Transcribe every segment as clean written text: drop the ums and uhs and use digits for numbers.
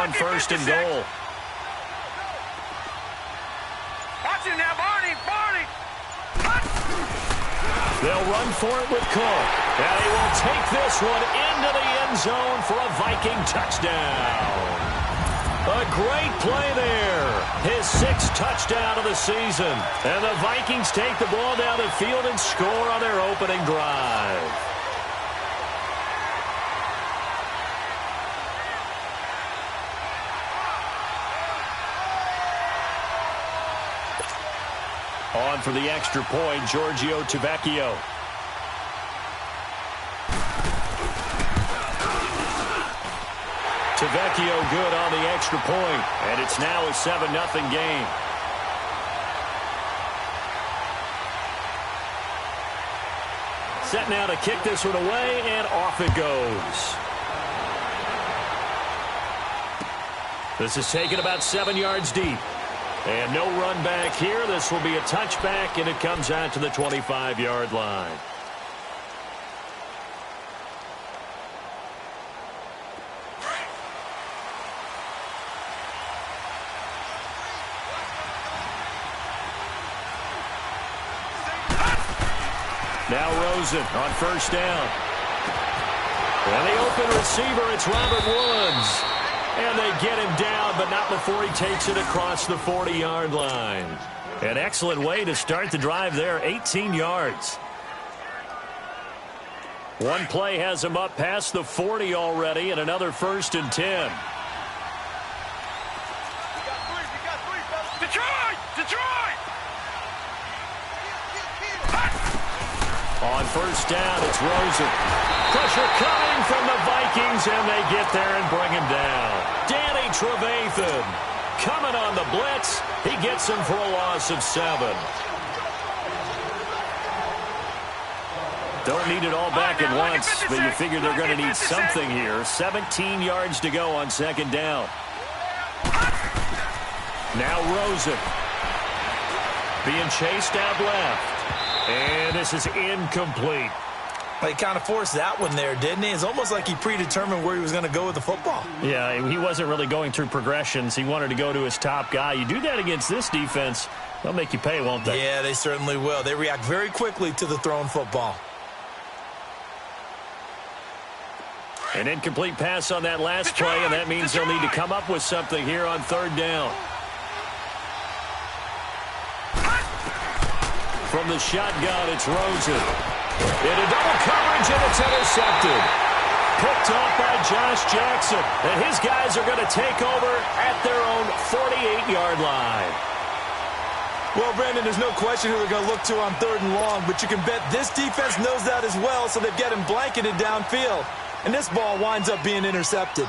on first and goal. Watch him now, Barney. They'll run for it with Cook. And he will take this one into the end zone for a Viking touchdown. A great play there. His 6th touchdown of the season. And the Vikings take the ball down the field and score on their opening drive. On for the extra point, Giorgio Tavecchio. Tavecchio good on the extra point, and it's now a 7-0 game. Set now to kick this one away, and off it goes. This is taken about 7 yards deep. And no run back here. This will be a touchback, and it comes out to the 25-yard line. Now Rosen on first down. And the open receiver, it's Robert Woods. And they get him down, but not before he takes it across the 40-yard line. An excellent way to start the drive there, 18 yards. One play has him up past the 40 already, and another 1st and 10. Detroit! On first down, it's Rosen. Pressure coming from the Vikings, and they get there and bring him down. Danny Trevathan coming on the blitz. He gets him for a loss of 7. Don't need it all back at once, but you figure they're going to need something here. 17 yards to go on second down. Now Rosen being chased out left. And this is incomplete. He kind of forced that one there, didn't he? It's almost like he predetermined where he was going to go with the football. Yeah, he wasn't really going through progressions. He wanted to go to his top guy. You do that against this defense, they'll make you pay, won't they? Yeah, they certainly will. They react very quickly to the thrown football. An incomplete pass on that last play, and that means they'll need to come up with something here on third down. From the shotgun, it's Rosen. Into double coverage, and it's intercepted. Picked off by Josh Jackson. And his guys are going to take over at their own 48-yard line. Well, Brandon, there's no question who they're going to look to on 3rd and long, but you can bet this defense knows that as well, so they've got him blanketed downfield. And this ball winds up being intercepted.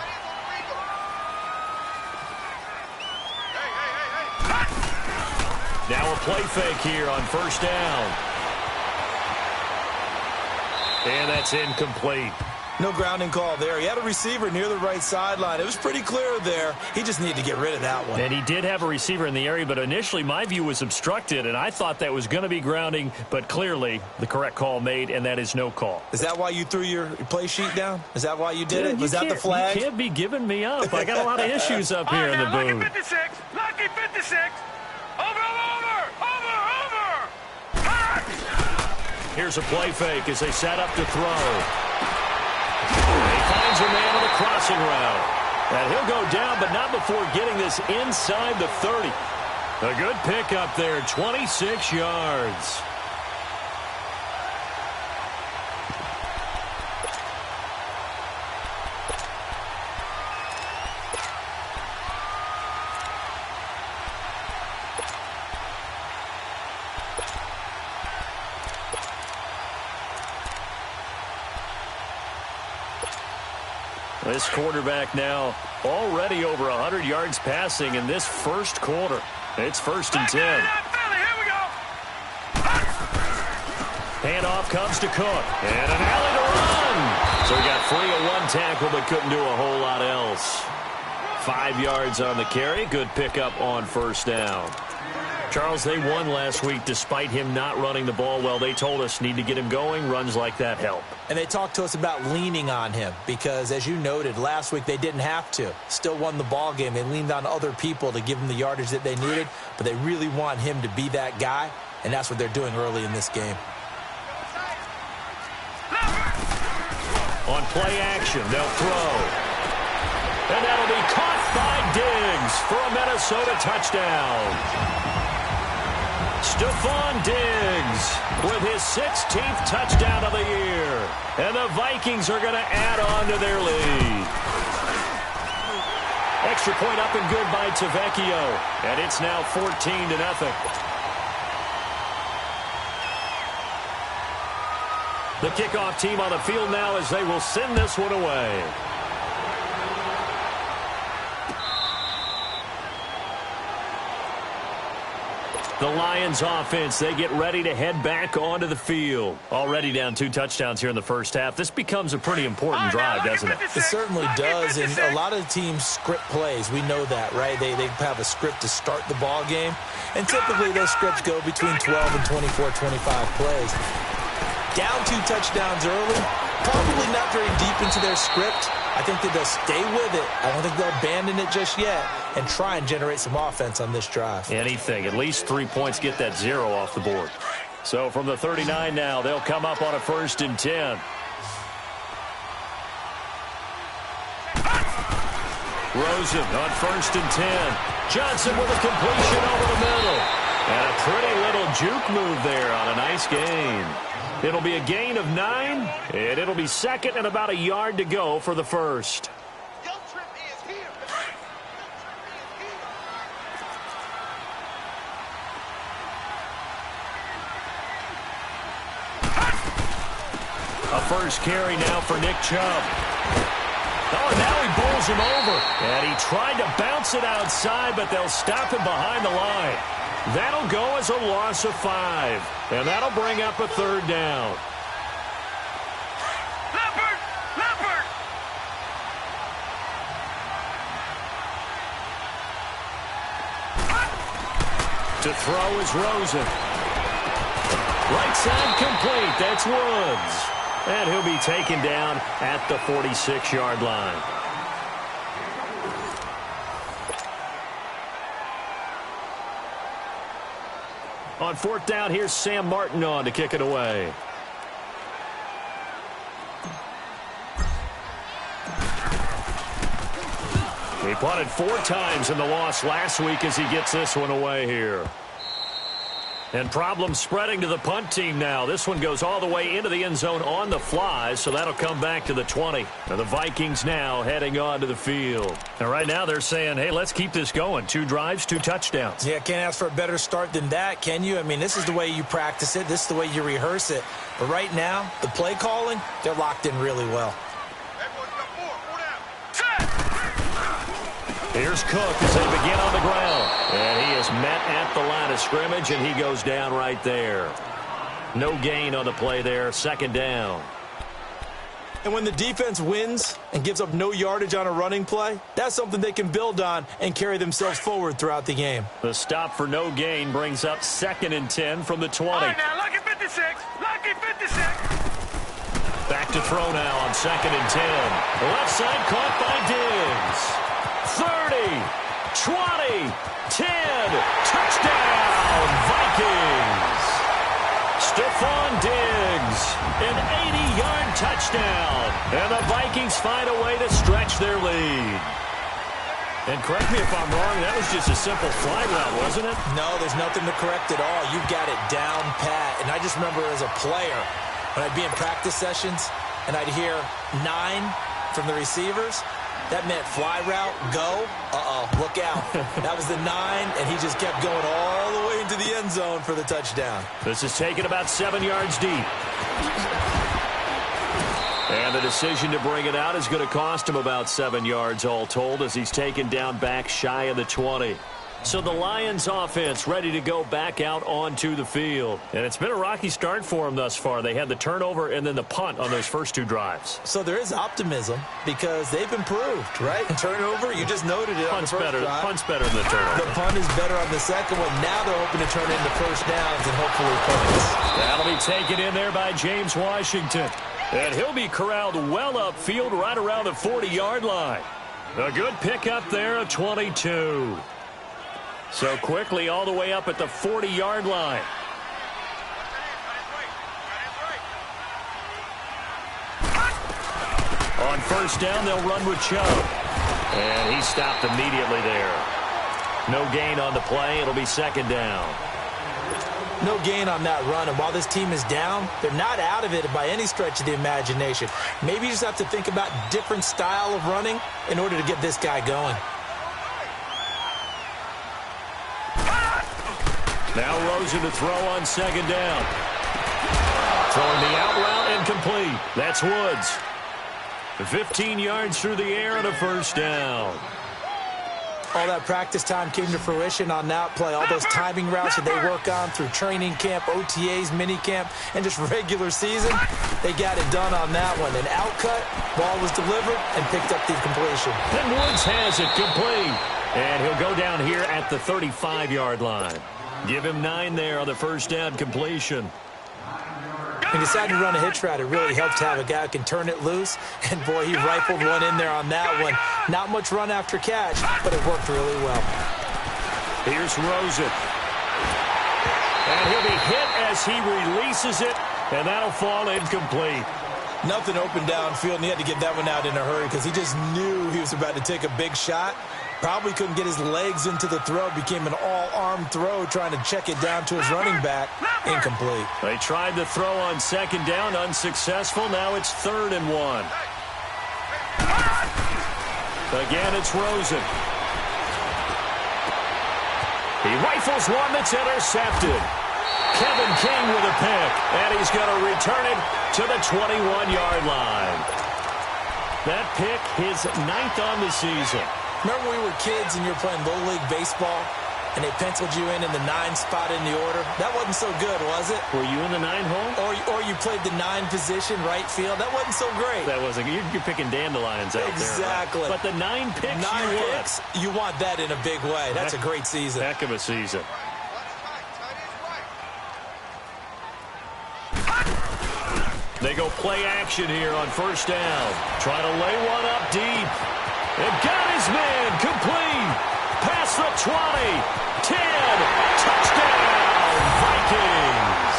Now a play fake here on first down. And that's incomplete. No grounding call there. He had a receiver near the right sideline. It was pretty clear there. He just needed to get rid of that one. And he did have a receiver in the area, but initially my view was obstructed, and I thought that was going to be grounding, but clearly the correct call made, and that is no call. Is that why you threw your play sheet down? Is that why you did it? Was that the flag? You can't be giving me up. I got a lot of issues up here in the booth. Lucky 56. Lucky 56. Over. Here's a play fake as they set up to throw. He finds a man on the crossing route. And he'll go down, but not before getting this inside the 30. A good pickup there, 26 yards. This quarterback now already over 100 yards passing in this first quarter. It's 1st and 10. Here we go. Handoff comes to Cook. And an alley to run. So he got free of one tackle but couldn't do a whole lot else. 5 yards on the carry. Good pickup on first down. Charles, they won last week despite him not running the ball well. They told us need to get him going. Runs like that help. And they talked to us about leaning on him because, as you noted, last week they didn't have to. Still won the ball game. They leaned on other people to give them the yardage that they needed, but they really want him to be that guy, and that's what they're doing early in this game. On play action, they'll throw. And that'll be caught by Diggs for a Minnesota touchdown. Stephon Diggs with his 16th touchdown of the year. And the Vikings are going to add on to their lead. Extra point up and good by Tavecchio. And it's now 14-0. The kickoff team on the field now as they will send this one away. The Lions offense, they get ready to head back onto the field. Already down 2 touchdowns here in the first half. This becomes a pretty important drive, doesn't it? It certainly does, and a lot of the teams script plays. We know that, right? They have a script to start the ball game, and typically those scripts go between 12 and 24, 25 plays. Down 2 touchdowns early, probably not very deep into their script. I think that they'll stay with it. I don't think they'll abandon it just yet and try and generate some offense on this drive. Anything. At least 3 points, get that 0 off the board. So from the 39 now, they'll come up on a 1st and 10. Rosen on 1st and 10. Johnson with a completion over the middle. And a pretty little juke move there on a nice gain. It'll be a gain of 9, and it'll be 2nd and about a yard to go for the first. A first carry now for Nick Chubb. Oh, and now he bowls him over. And he tried to bounce it outside, but they'll stop him behind the line. That'll go as a loss of 5. And that'll bring up a 3rd down. Leopard! To throw is Rosen. Right side complete. That's Woods. And he'll be taken down at the 46-yard line. On 4th down, here's Sam Martin on to kick it away. He punted 4 times in the loss last week as he gets this one away here. And problems spreading to the punt team now. This one goes all the way into the end zone on the fly, so that'll come back to the 20. And the Vikings now heading on to the field. And right now they're saying, hey, let's keep this going. 2 drives, 2 touchdowns. Yeah, can't ask for a better start than that, can you? I mean, this is the way you practice it. This is the way you rehearse it. But right now, the play calling, they're locked in really well. Here's Cook as they begin on the ground. And he is met at the line of scrimmage, and he goes down right there. No gain on the play there. 2nd down. And when the defense wins and gives up no yardage on a running play, that's something they can build on and carry themselves forward throughout the game. The stop for no gain brings up 2nd and 10 from the 20. All right, now, lucky 56. Lucky 56. Back to throw now on 2nd and 10. Left side caught by Diggs. 30, 20, 10, touchdown, Vikings. Stephon Diggs, an 80-yard touchdown. And the Vikings find a way to stretch their lead. And correct me if I'm wrong, that was just a simple fly route, wasn't it? No, there's nothing to correct at all. You've got it down pat. And I just remember as a player, when I'd be in practice sessions, and I'd hear 9 from the receivers, that meant fly route, go, look out. That was the 9, and he just kept going all the way into the end zone for the touchdown. This is taken about 7 yards deep. And the decision to bring it out is going to cost him about 7 yards all told as he's taken down back shy of the 20. So the Lions offense ready to go back out onto the field. And it's been a rocky start for them thus far. They had the turnover and then the punt on those first two drives. So there is optimism because they've improved, right? And turnover, you just noted it on the first drive. Punt's better than the turnover. The punt is better on the second one. Now they're hoping to turn into first downs and hopefully points. That'll be taken in there by James Washington. And he'll be corralled well upfield right around the 40-yard line. A good pickup there of 22. So quickly all the way up at the 40-yard line. On first down, they'll run with Chubb. And he stopped immediately there. No gain on the play. It'll be second down. No gain on that run, and while this team is down, they're not out of it by any stretch of the imagination. Maybe you just have to think about different style of running in order to get this guy going. Now Rosen to throw on second down. Throwing the out route incomplete. That's Woods. 15 yards through the air and a first down. All that practice time came to fruition on that play. All those timing routes that they work on through training camp, OTAs, minicamp, and just regular season, they got it done on that one. An outcut, ball was delivered, and picked up the completion. And Woods has it complete. And he'll go down here at the 35-yard line. Give him 9 there on the first down completion. He decided to run a hitch route. It really helped to have a guy who can turn it loose. And, boy, he rifled one in there on that one. Not much run after catch, but it worked really well. Here's Rosen. And he'll be hit as he releases it, and that'll fall incomplete. Nothing open downfield, and he had to get that one out in a hurry because he just knew he was about to take a big shot. Probably couldn't get his legs into the throw. Became an all-arm throw trying to check it down to his running back. Incomplete. They tried to throw on second down, unsuccessful. Now it's 3rd and 1. Again, it's Rosen. He rifles one that's intercepted. Kevin King with a pick, and he's going to return it to the 21-yard line. That pick, his 9th on the season. Remember when we were kids and you were playing Little League Baseball and they penciled you in the 9 spot in the order? That wasn't so good, was it? Were you in the 9 hole? Or you played the 9 position, right field? That wasn't so great. That wasn't. You're picking dandelions out exactly. there. Right? But the 9 picks, 9 picks, you want that in a big way. That's a great season. Heck of a season. They go play action here on first down. Try to lay one up deep. It got his man complete. Past the 20. 10. Touchdown, Vikings.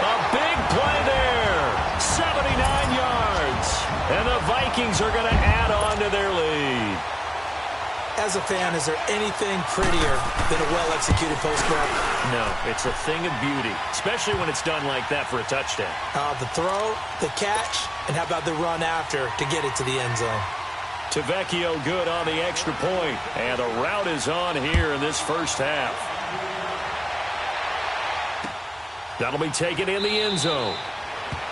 A big play there. 79 yards. And the Vikings are going to add on to their lead. As a fan, is there anything prettier than a well-executed post route? No, it's a thing of beauty, especially when it's done like that for a touchdown. The throw, the catch, and how about the run after to get it to the end zone? Tavecchio good on the extra point, and the route is on here in this first half. That'll be taken in the end zone.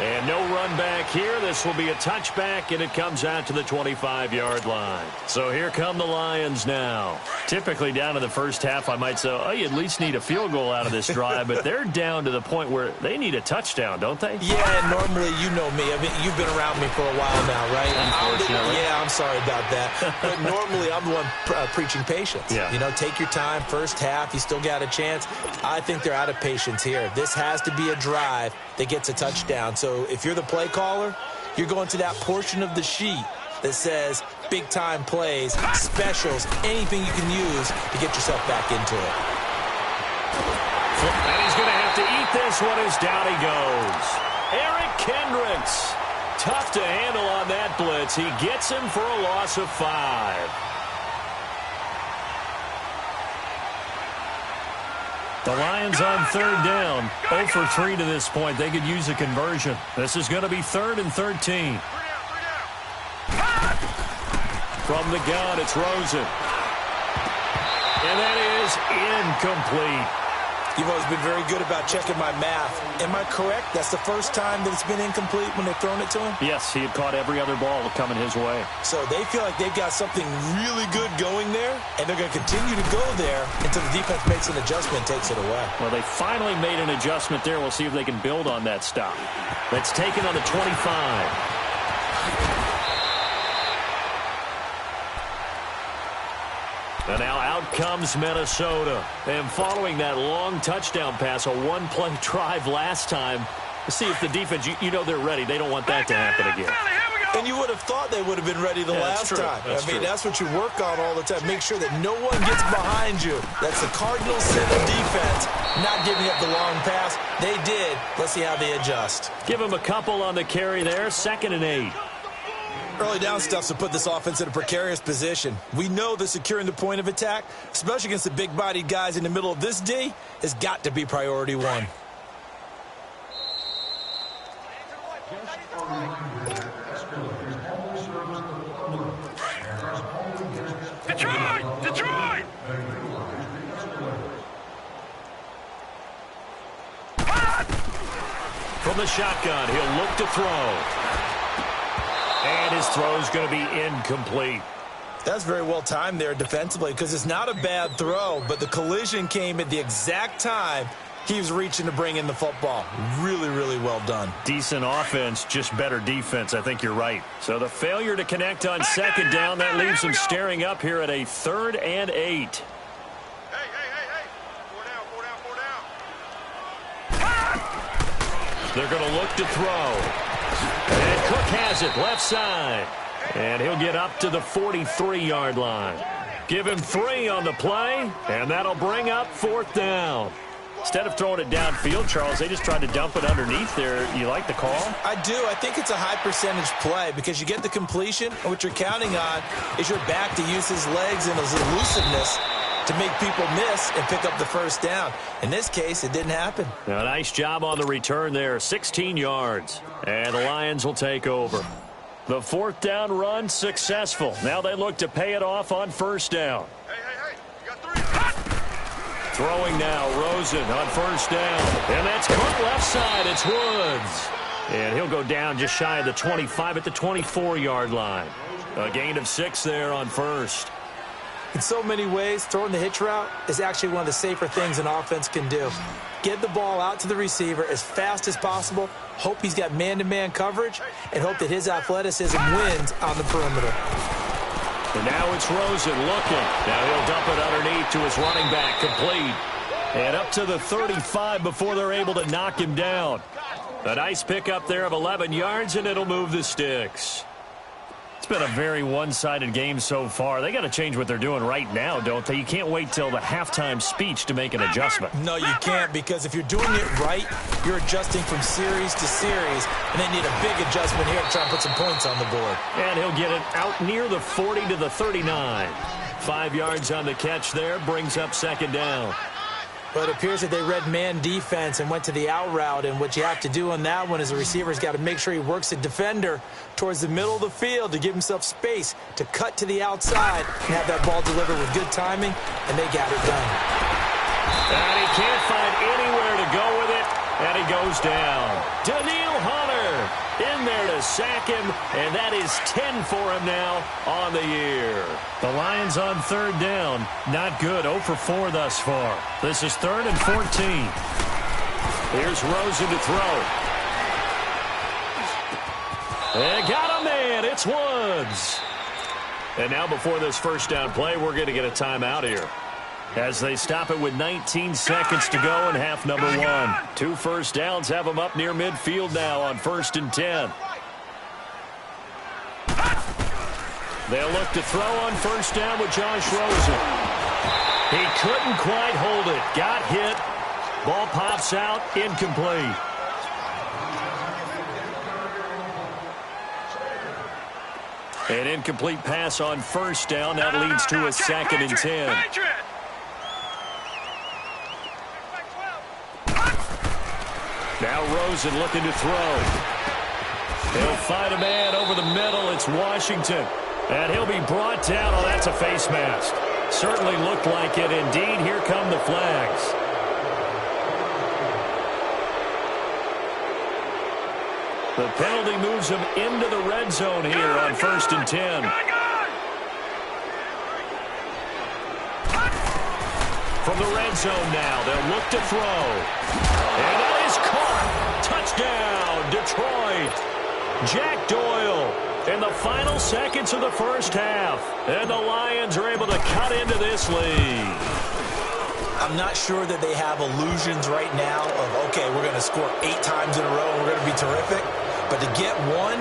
And no run back here. This will be a touchback, and it comes out to the 25-yard line. So here come the Lions now. Typically down in the first half, I might say, oh, you at least need a field goal out of this drive, but they're down to the point where they need a touchdown, don't they? Yeah, and normally, you know me. I mean, you've been around me for a while now, right? Unfortunately. Yeah, I'm sorry about that. But normally, I'm the one preaching patience. Yeah. You know, take your time. First half, you still got a chance. I think they're out of patience here. This has to be a drive that gets a touchdown. So if you're the play caller, you're going to that portion of the sheet that says big-time plays, specials, anything you can use to get yourself back into it. And he's going to have to eat this one as down he goes. Eric Kendricks. Tough to handle on that blitz. He gets him for a loss of 5. The Lions on third down. 0 for 3 to this point. They could use a conversion. This is going to be 3rd and 13. From the gun, it's Rosen. And that is incomplete. You've always been very good about checking my math. Am I correct? That's the first time that it's been incomplete when they've thrown it to him? Yes, he had caught every other ball coming his way. So they feel like they've got something really good going there, and they're going to continue to go there until the defense makes an adjustment and takes it away. Well, they finally made an adjustment there. We'll see if they can build on that stop. Let's take it on the 25. And now out comes Minnesota. And following that long touchdown pass, a one-play drive last time, see if the defense, you know they're ready. They don't want that to happen again. And you would have thought they would have been ready the last time. That's what you work on all the time. Make sure that no one gets behind you. That's the cardinal sin of defense, not giving up the long pass. They did. Let's see how they adjust. Give them a couple on the carry there. 2nd and 8. Early down stuffs to put this offense in a precarious position. We know that securing the point of attack, especially against the big-bodied guys in the middle of this D, has got to be priority one. Detroit! From the shotgun, he'll look to throw. And his throw's going to be incomplete. That's very well timed there defensively because it's not a bad throw, but the collision came at the exact time he was reaching to bring in the football. Really, really well done. Decent offense, just better defense. I think you're right. So the failure to connect on 2nd down, that leaves them staring up here at a 3rd and 8. Hey. 4 down. They're going to look to throw. And Cook has it left side. And he'll get up to the 43-yard line. Give him 3 on the play, and that'll bring up 4th down. Instead of throwing it downfield, Charles, they just tried to dump it underneath there. You like the call? I do. I think it's a high-percentage play because you get the completion, and what you're counting on is your back to use his legs and his elusiveness to make people miss and pick up the 1st down. In this case, it didn't happen. Now, nice job on the return there, 16 yards. And the Lions will take over. The 4th down run successful. Now they look to pay it off on 1st down. Hey. You got 3. Throwing now, Rosen on 1st down. And that's caught left side. It's Woods. And he'll go down just shy of the 25 at the 24-yard line. A gain of 6 there on 1st. In so many ways, throwing the hitch route is actually one of the safer things an offense can do. Get the ball out to the receiver as fast as possible, hope he's got man-to-man coverage, and hope that his athleticism wins on the perimeter. And now it's Rosen looking. Now he'll dump it underneath to his running back, complete. And up to the 35 before they're able to knock him down. A nice pickup there of 11 yards, and it'll move the sticks. It's been a very one-sided game so far. They got to change what they're doing right now, don't they? You can't wait till the halftime speech to make an adjustment. No, you can't, because if you're doing it right, you're adjusting from series to series, and they need a big adjustment here to try and put some points on the board. And he'll get it out near the 40 to the 39. 5 yards on the catch there, brings up 2nd down. But it appears that they read man defense and went to the out route, and what you have to do on that one is the receiver's got to make sure he works the defender towards the middle of the field to give himself space to cut to the outside and have that ball delivered with good timing, and they got it done. And he can't find anywhere to go with it, and he goes down. Daniil Hunter in there to sack him, and that is 10 for him now on the year. The Lions on 3rd down. Not good. 0 for 4 thus far. This is 3rd and 14. Here's Rosen to throw. And got him, man. It's Woods. And now before this 1st down play, we're going to get a timeout here, as they stop it with 19 seconds to go in half number 1. 2 first downs have them up near midfield now on 1st and 10. They'll look to throw on 1st down with Josh Rosen. He couldn't quite hold it. Got hit. Ball pops out. Incomplete. An incomplete pass on 1st down. That leads to a 2nd and 10. Now Rosen looking to throw. He'll find a man over the middle. It's Washington. And he'll be brought down. Oh, that's a face mask. Certainly looked like it. Indeed, here come the flags. The penalty moves him into the red zone here on 1st and 10. From the red zone now, they'll look to throw. And that is caught. Touchdown, Detroit. Jack Doyle in the final seconds of the first half. And the Lions are able to cut into this lead. I'm not sure that they have illusions right now of, okay, we're going to score 8 times in a row and we're going to be terrific. But to get one,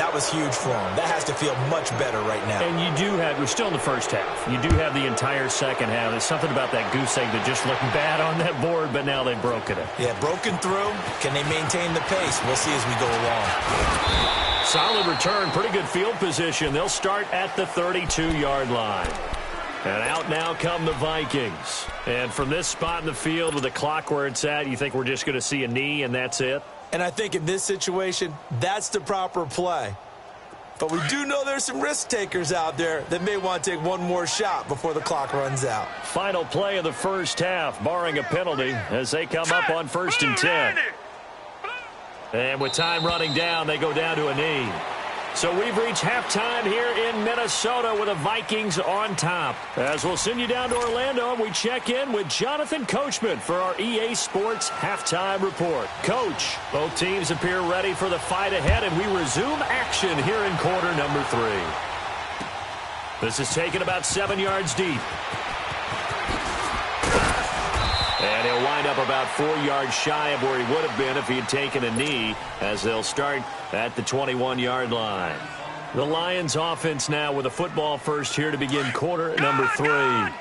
that was huge for them. That has to feel much better right now. And you do have, we're still in the first half. You do have the entire second half. There's something about that goose egg that just looked bad on that board, but now they've broken it. Yeah, broken through. Can they maintain the pace? We'll see as we go along. Solid return, pretty good field position. They'll start at the 32-yard line. And out now come the Vikings. And from this spot in the field with the clock where it's at, you think we're just going to see a knee and that's it? And I think in this situation, that's the proper play. But we do know there's some risk takers out there that may want to take one more shot before the clock runs out. Final play of the first half, barring a penalty, as they come up on 1st and 10. And with time running down, they go down to a knee. So we've reached halftime here in Minnesota with the Vikings on top. As we'll send you down to Orlando, and we check in with Jonathan Coachman for our EA Sports Halftime Report. Coach, both teams appear ready for the fight ahead, and we resume action here in quarter number 3. This is taken about 7 yards deep. And he'll wind up about 4 yards shy of where he would have been if he had taken a knee, as they'll start at the 21-yard line. The Lions offense now with a football first here to begin quarter number 3.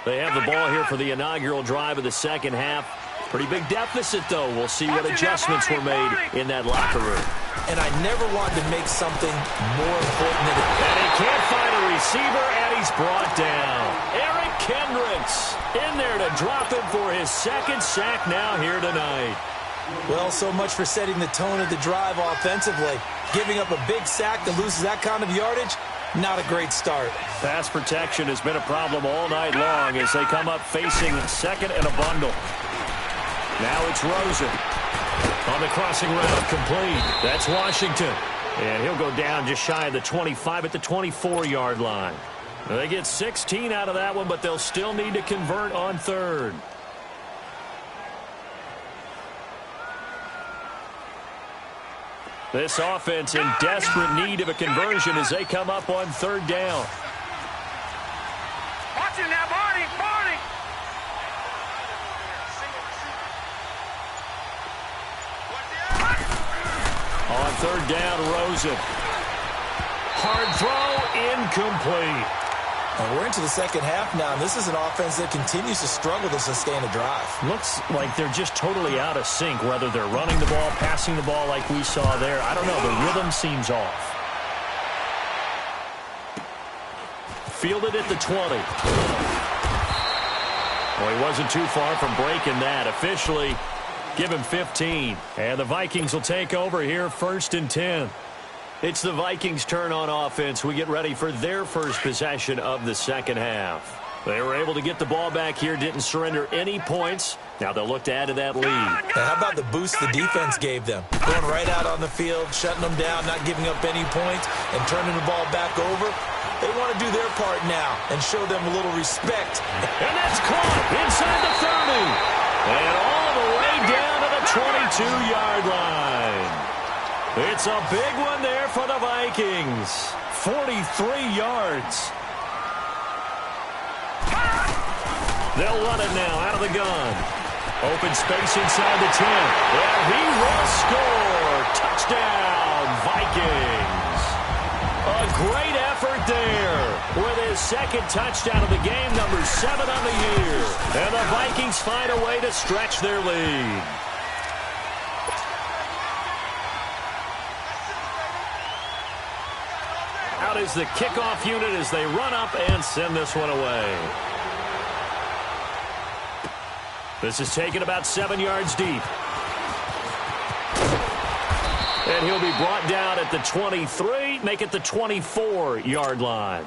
They have the ball here for the inaugural drive of the second half. Pretty big deficit, though. We'll see what adjustments were made in that locker room. And I never wanted to make something more important than it. And he can't find a receiver, and he's brought down. Eric Kendricks in there to drop him for his second sack now here tonight. Well, so much for setting the tone of the drive offensively. Giving up a big sack that loses that kind of yardage, not a great start. Pass protection has been a problem all night long as they come up facing second and a bundle. Now it's Rosen. On the crossing route, complete. That's Washington. And he'll go down just shy of the 25 at the 24-yard line. They get 16 out of that one, but they'll still need to convert on third. This offense in desperate need of a conversion as they come up on third down. Watch it now, Barney! On third down, Rosen. Hard throw, incomplete. And we're into the second half now, and this is an offense that continues to struggle to sustain a drive. Looks like they're just totally out of sync, whether they're running the ball, passing the ball like we saw there. I don't know. The rhythm seems off. Fielded at the 20. Well, he wasn't too far from breaking that. Officially, give him 15. And the Vikings will take over here 1st and 10. It's the Vikings' turn on offense. We get ready for their first possession of the second half. They were able to get the ball back here, didn't surrender any points. Now they'll look to add to that lead. And how about the boost the defense gave them? Going right out on the field, shutting them down, not giving up any points, and turning the ball back over. They want to do their part now and show them a little respect. And that's caught inside the 30. And all the way down to the 22-yard line. It's a big one there for the Vikings. 43 yards. They'll run it now out of the gun. Open space inside the 10. And he will score. Touchdown, Vikings. A great effort there with his second touchdown of the game, number 7 on the year. And the Vikings find a way to stretch their lead. Out is the kickoff unit as they run up and send this one away. This is taken about 7 yards deep. And he'll be brought down at the 23, make it the 24-yard line.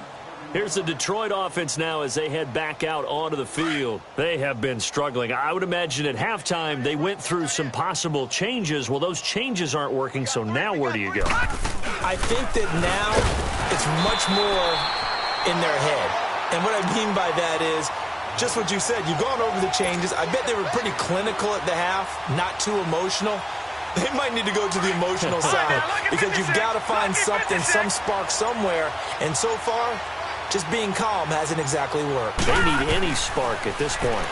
Here's the Detroit offense now as they head back out onto the field. They have been struggling. I would imagine at halftime they went through some possible changes. Well, those changes aren't working, so now where do you go? I think that now it's much more in their head. And what I mean by that is just what you said. You've gone over the changes. I bet they were pretty clinical at the half, not too emotional. They might need to go to the emotional side because you've got to find something, some spark somewhere. And so far, just being calm hasn't exactly worked. They need any spark at this point.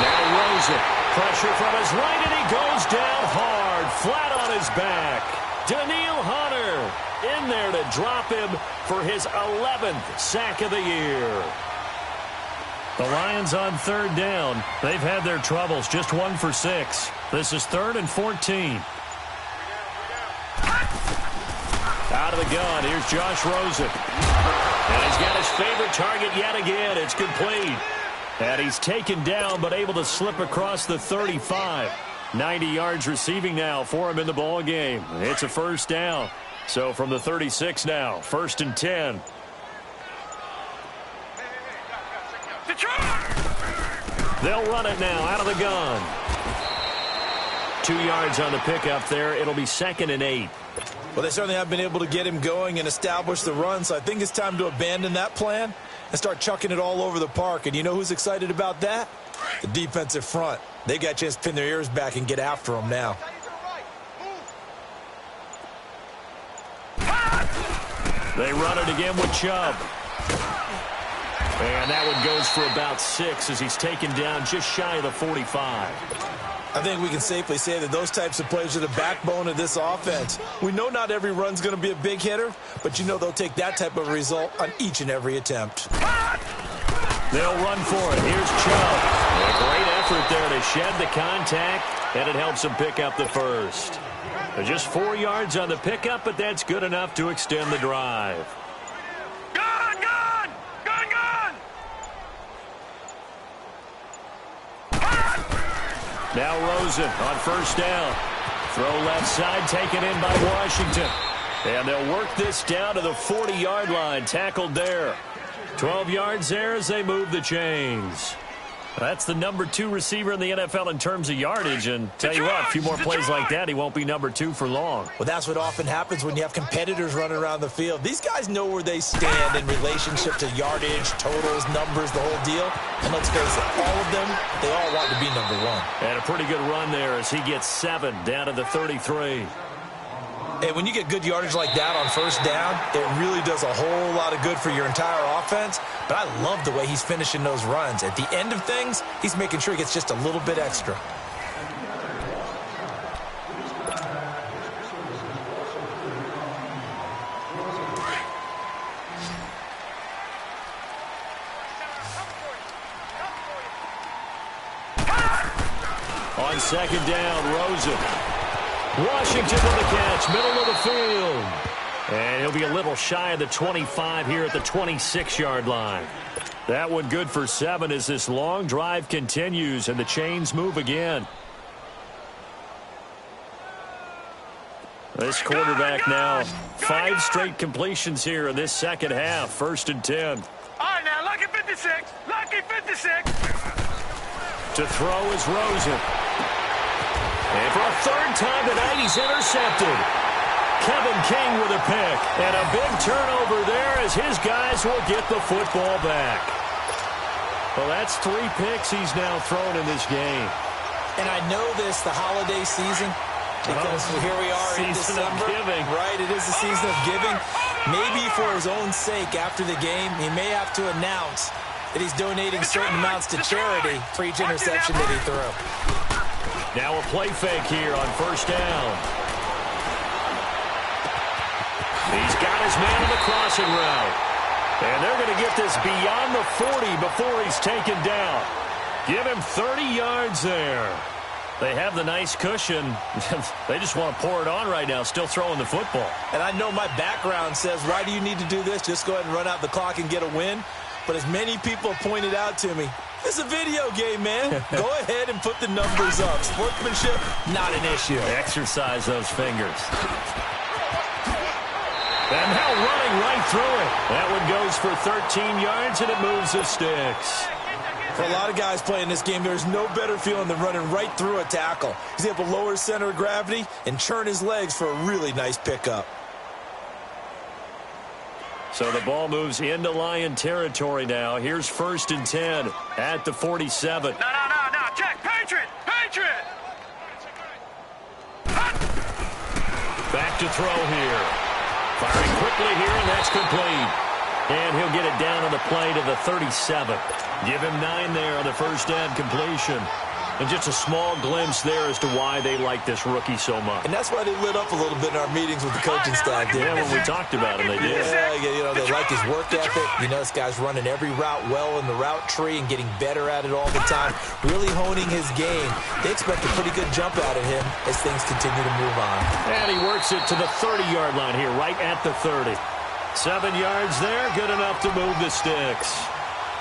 Now Rosen, pressure from his right, and he goes down hard, flat on his back. Daniil Hunter in there to drop him for his 11th sack of the year. The Lions on third down. They've had their troubles, just 1 for 6. This is 3rd and 14. Out of the gun, here's Josh Rosen. And he's got his favorite target yet again. It's complete. And he's taken down, but able to slip across the 35. 90 yards receiving now for him in the ball game. It's a first down. So from the 36 now, 1st and 10. They'll run it now out of the gun. 2 yards on the pickup there. It'll be 2nd and 8. Well, they certainly have been able to get him going and establish the run, so I think it's time to abandon that plan and start chucking it all over the park. And you know who's excited about that? The defensive front. They got a chance to pin their ears back and get after him now. They run it again with Chubb. And that one goes for about 6 as he's taken down just shy of the 45. I think we can safely say that those types of plays are the backbone of this offense. We know not every run's going to be a big hitter, but you know they'll take that type of result on each and every attempt. They'll run for it. Here's Chubb. A great effort there to shed the contact, and it helps him pick up the first. Just 4 yards on the pickup, but that's good enough to extend the drive. Gun, gun! Gun, gun! Now Rosen on first down. Throw left side, taken in by Washington. And they'll work this down to the 40-yard line, tackled there. 12 yards there as they move the chains. That's the number 2 receiver in the NFL in terms of yardage. And tell you what, a few more plays like that, he won't be number 2 for long. Well, that's what often happens when you have competitors running around the field. These guys know where they stand in relationship to yardage, totals, numbers, the whole deal. And let's face it, all of them, they all want to be number 1. And a pretty good run there as he gets 7 down to the 33. And when you get good yardage like that on first down, it really does a whole lot of good for your entire offense. But I love the way he's finishing those runs. At the end of things, he's making sure he gets just a little bit extra. On second down, Rosen. Washington with the catch, middle of the field. And he'll be a little shy of the 25 here at the 26-yard line. That one good for 7 as this long drive continues and the chains move again. This quarterback now, 5 straight completions here in this second half, 1st and 10. All right, now, lucky 56. Lucky 56. To throw is Rosen. And for a 3rd time tonight, he's intercepted. Kevin King with a pick. And a big turnover there as his guys will get the football back. Well, that's 3 picks he's now thrown in this game. And I know this, the holiday season, because here we are in December. Giving. Right, it is the season of giving. Maybe for his own sake after the game, he may have to announce that he's donating certain amounts to charity for each interception that he threw. Now a play fake here on first down. He's got his man on the crossing route. And they're going to get this beyond the 40 before he's taken down. Give him 30 yards there. They have the nice cushion. They just want to pour it on right now, still throwing the football. And I know my background says, why do you need to do this? Just go ahead and run out the clock and get a win. But as many people pointed out to me, it's a video game, man. Go ahead and put the numbers up. Sportsmanship, not an issue. Exercise those fingers. And now running right through it. That one goes for 13 yards, and it moves the sticks. For a lot of guys playing this game, there's no better feeling than running right through a tackle. He's able to lower his center of gravity and churn his legs for a really nice pickup. So the ball moves into Lion territory now. Here's 1st and 10 at the 47. No. Check. Patriot. Back to throw here. Firing quickly here, and that's complete. And he'll get it down on the play to the 37. Give him 9 there on the first down completion. And just a small glimpse there as to why they like this rookie so much. And that's why they lit up a little bit in our meetings with the coaching staff. Yeah, when we talked about him, they did. Yeah, they like his work ethic. This guy's running every route well in the route tree and getting better at it all the time, really honing his game. They expect a pretty good jump out of him as things continue to move on. And he works it to the 30-yard line here, right at the 30. 7 yards there, good enough to move the sticks.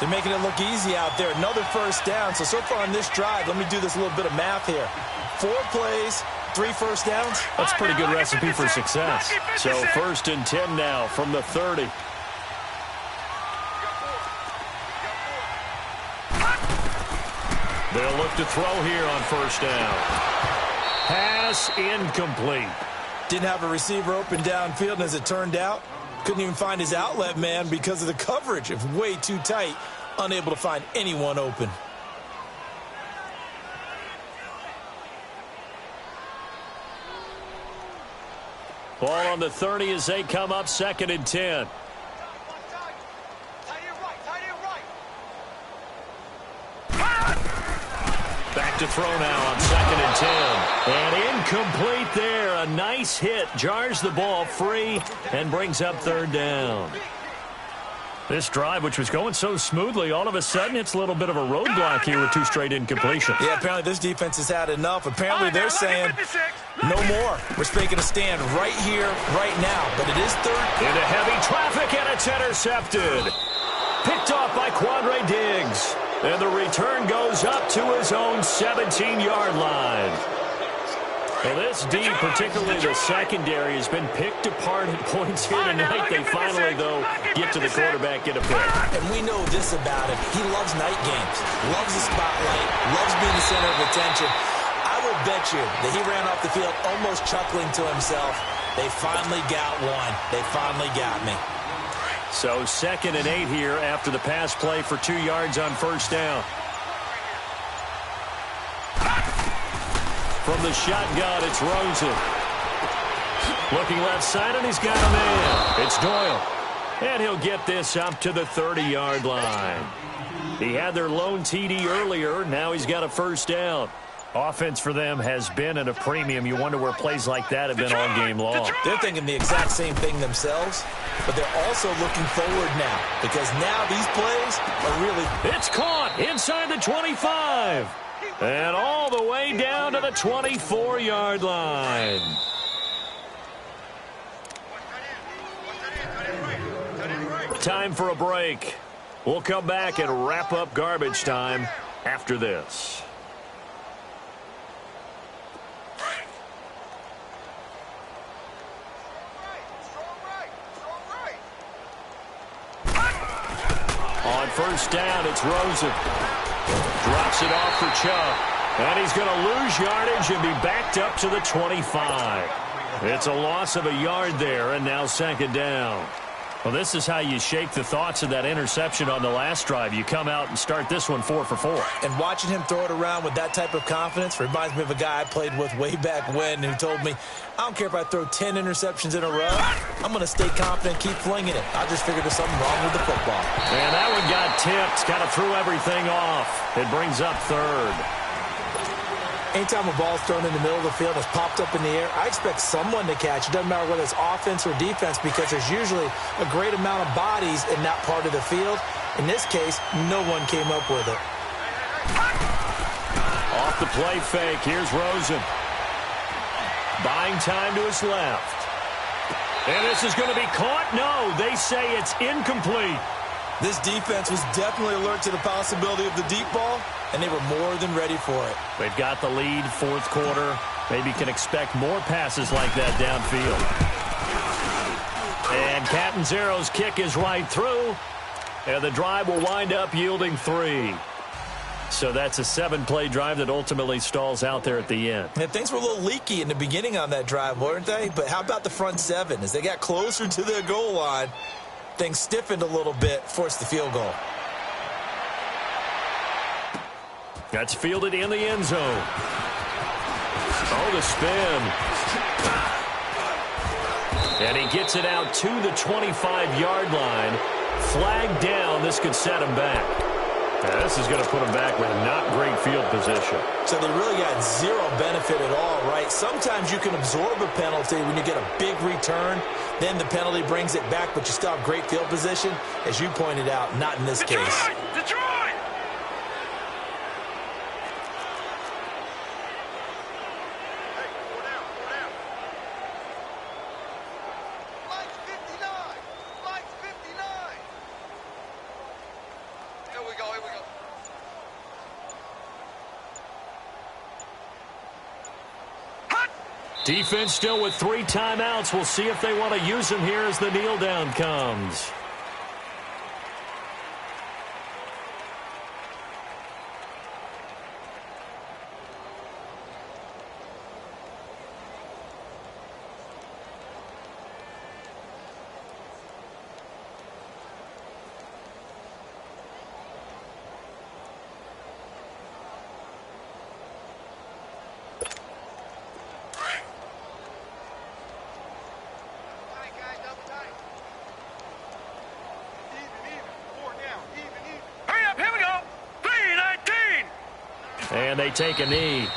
They're making it look easy out there. Another first down. So far on this drive, let me do this little bit of math here. 4 plays, 3 first downs. That's a pretty good recipe for success. So 1st and 10 now from the 30. They'll look to throw here on 1st down. Pass incomplete. Didn't have a receiver open downfield, and as it turned out, couldn't even find his outlet man because of the coverage. It's way too tight, unable to find anyone open. Ball on the 30 as they come up 2nd and 10. Back to throw now on 2nd and 10. And incomplete there. A nice hit. Jars the ball free and brings up 3rd down. This drive, which was going so smoothly, all of a sudden it's a little bit of a roadblock here with 2 straight incompletions. Yeah, apparently this defense has had enough. Apparently they're saying no more. We're making a stand right here, right now. But it is 3rd. Into heavy traffic, and it's intercepted. Picked off by Quandre Diggs. And the return goes up to his own 17-yard line. Well, this D, particularly the secondary, has been picked apart at points here tonight. They finally, though, get to the quarterback, get a pick. And we know this about him. He loves night games, loves the spotlight, loves being the center of attention. I will bet you that he ran off the field almost chuckling to himself. They finally got one. They finally got me. So 2nd and 8 here after the pass play for 2 yards on 1st down. From the shotgun, it's Rosen. Looking left side, and he's got a man. It's Doyle. And he'll get this up to the 30-yard line. He had their lone TD earlier. Now he's got a 1st down. Offense for them has been at a premium. You wonder where plays like that have been all game long. They're thinking the exact same thing themselves, but they're also looking forward now because now these plays are really... It's caught inside the 25 and all the way down to the 24-yard line. Time for a break. We'll come back and wrap up garbage time after this. On 1st down, it's Rosen. Drops it off for Chubb. And he's going to lose yardage and be backed up to the 25. It's a loss of a yard there, and now 2nd down. Well, this is how you shake the thoughts of that interception on the last drive. You come out and start this one 4 for 4. And watching him throw it around with that type of confidence reminds me of a guy I played with way back when who told me, I don't care if I throw 10 interceptions in a row. I'm going to stay confident, keep flinging it. I just figured there's something wrong with the football. And that one got tipped. Kind of threw everything off. It brings up 3rd. Anytime a ball's thrown in the middle of the field, it's popped up in the air, I expect someone to catch. It doesn't matter whether it's offense or defense because there's usually a great amount of bodies in that part of the field. In this case, no one came up with it. Off the play fake, here's Rosen. Buying time to his left. And this is going to be caught? No, they say it's incomplete. This defense was definitely alert to the possibility of the deep ball, and they were more than ready for it. They've got the lead, 4th quarter. Maybe can expect more passes like that downfield. And Catanzaro's kick is right through, and the drive will wind up yielding 3. So that's a 7-play drive that ultimately stalls out there at the end. And things were a little leaky in the beginning on that drive, weren't they? But how about the front 7? As they got closer to their goal line, things stiffened a little bit, forced the field goal. That's fielded in the end zone. Oh, the spin. And he gets it out to the 25-yard line. Flag down. This could set him back. Now, this is going to put him back with not great field position. So they really got zero benefit at all, right? Sometimes you can absorb a penalty when you get a big return. Then the penalty brings it back, but you still have great field position. As you pointed out, not in this case. Detroit! Defense still with 3 timeouts. We'll see if they want to use them here as the kneel down comes. And they take a knee.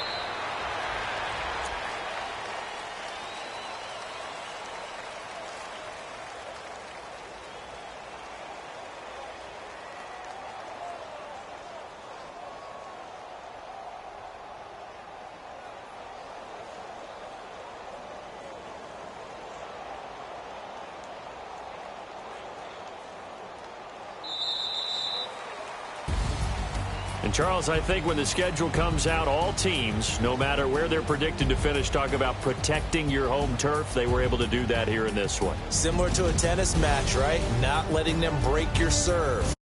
And, Charles, I think when the schedule comes out, all teams, no matter where they're predicted to finish, talk about protecting your home turf. They were able to do that here in this one. Similar to a tennis match, right? Not letting them break your serve.